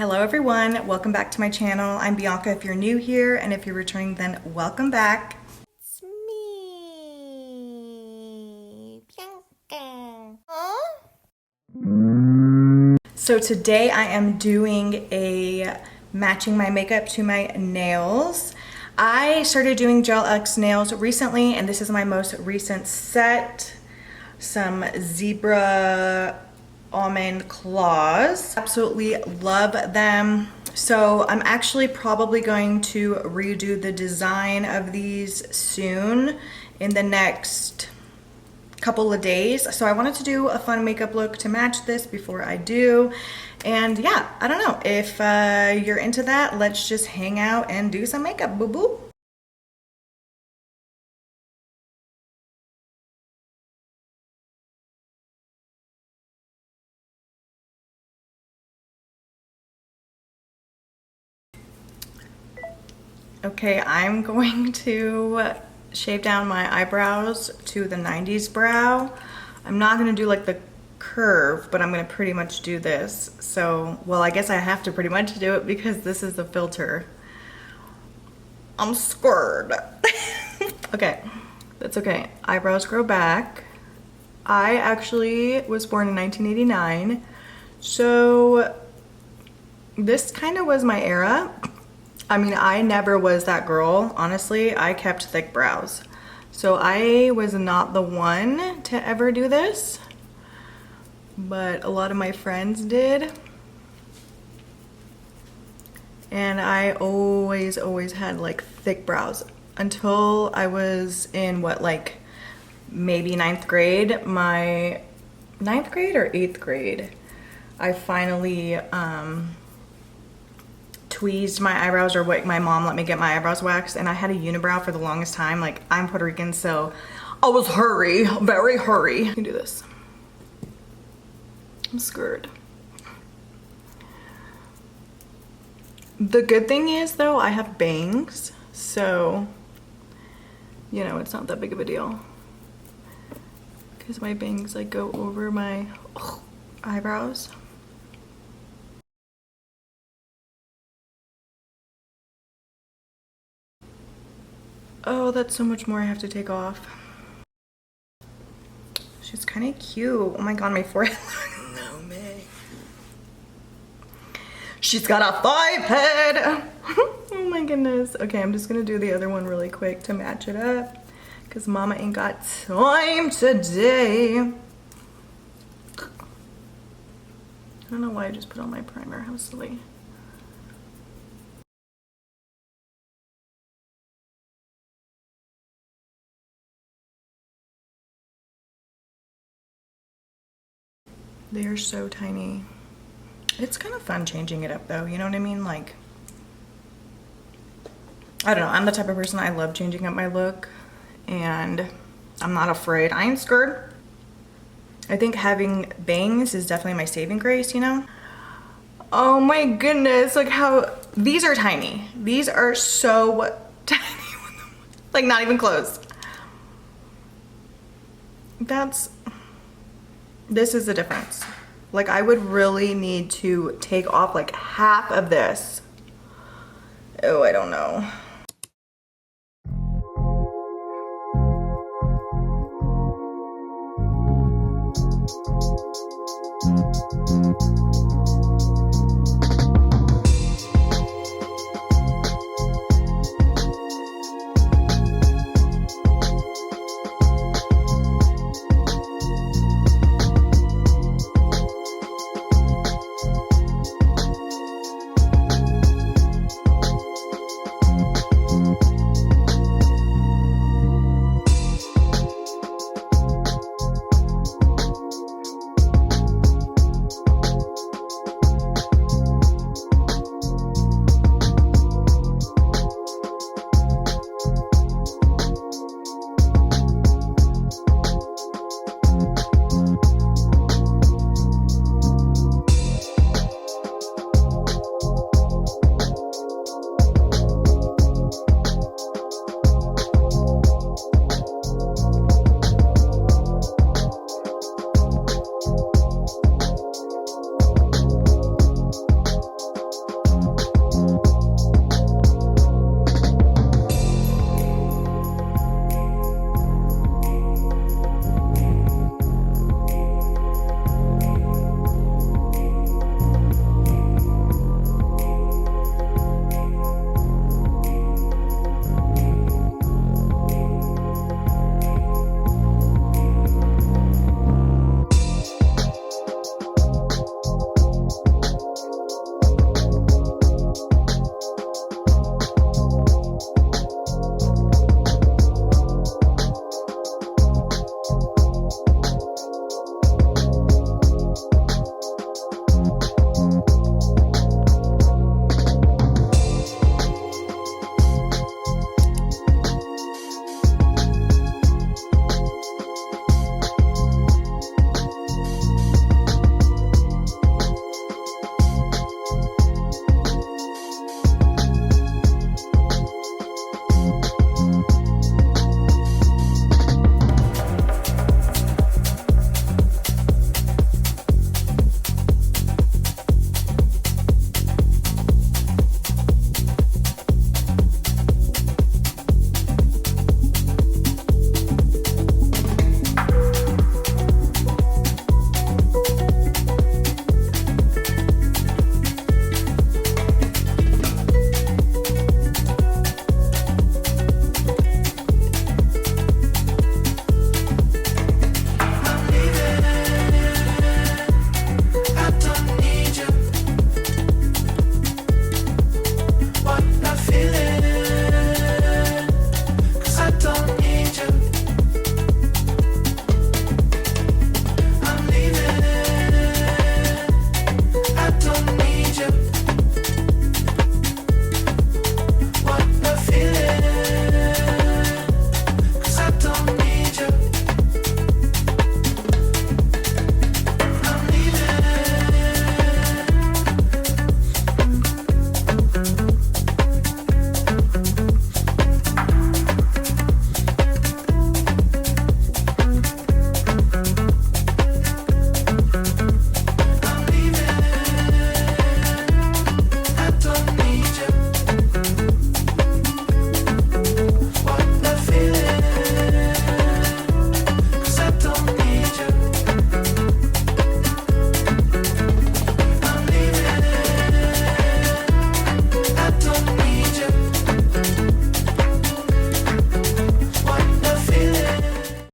Hello everyone, welcome back to my channel. I'm Bianca if you're new here, and if you're returning then welcome back. It's me, Bianca. So today I am doing matching my makeup to my nails. I started doing Gel X nails recently, and this is my most recent set. Some zebra almond claws. Absolutely love them. So I'm actually probably going to redo the design of these soon in the next couple of days. So I wanted to do a fun makeup look to match this before I do. And yeah, I don't know. If you're into that, let's just hang out and do some makeup, boo boo. Okay, I'm going to shave down my eyebrows to the 90s brow. I'm not gonna do like the curve, but I'm gonna pretty much do this. So, well, I guess I have to pretty much do it because this is the filter. I'm scared. Okay, that's okay. Eyebrows grow back. I actually was born in 1989, so this kind of was my era. I mean, I never was that girl, honestly. I kept thick brows. So I was not the one to ever do this, but a lot of my friends did. And I always had like thick brows until I was in what, like maybe 9th grade. My 9th grade or 8th grade, I finally, tweezed my eyebrows, or what, my mom let me get my eyebrows waxed, and I had a unibrow for the longest time. Like, I'm Puerto Rican, so I was very hurry. You can do this. I'm scared. The good thing is though, I have bangs, so you know, it's not that big of a deal because my bangs like go over my eyebrows. Oh, that's so much more I have to take off. She's kind of cute. Oh my god, my forehead looks so big. She's got a 5 head. Oh my goodness. Okay, I'm just gonna do the other one really quick to match it up because mama ain't got time today. I don't know why I just put on my primer. How silly. They are so tiny. It's kind of fun changing it up though, you know what I mean? Like, I don't know, I'm the type of person, I love changing up my look and I'm not afraid. I ain't scared. I think having bangs is definitely my saving grace, you know? Oh my goodness, look how, these are tiny. These are so tiny. Like, not even close. This is the difference. Like, I would really need to take off like half of this. Oh, I don't know.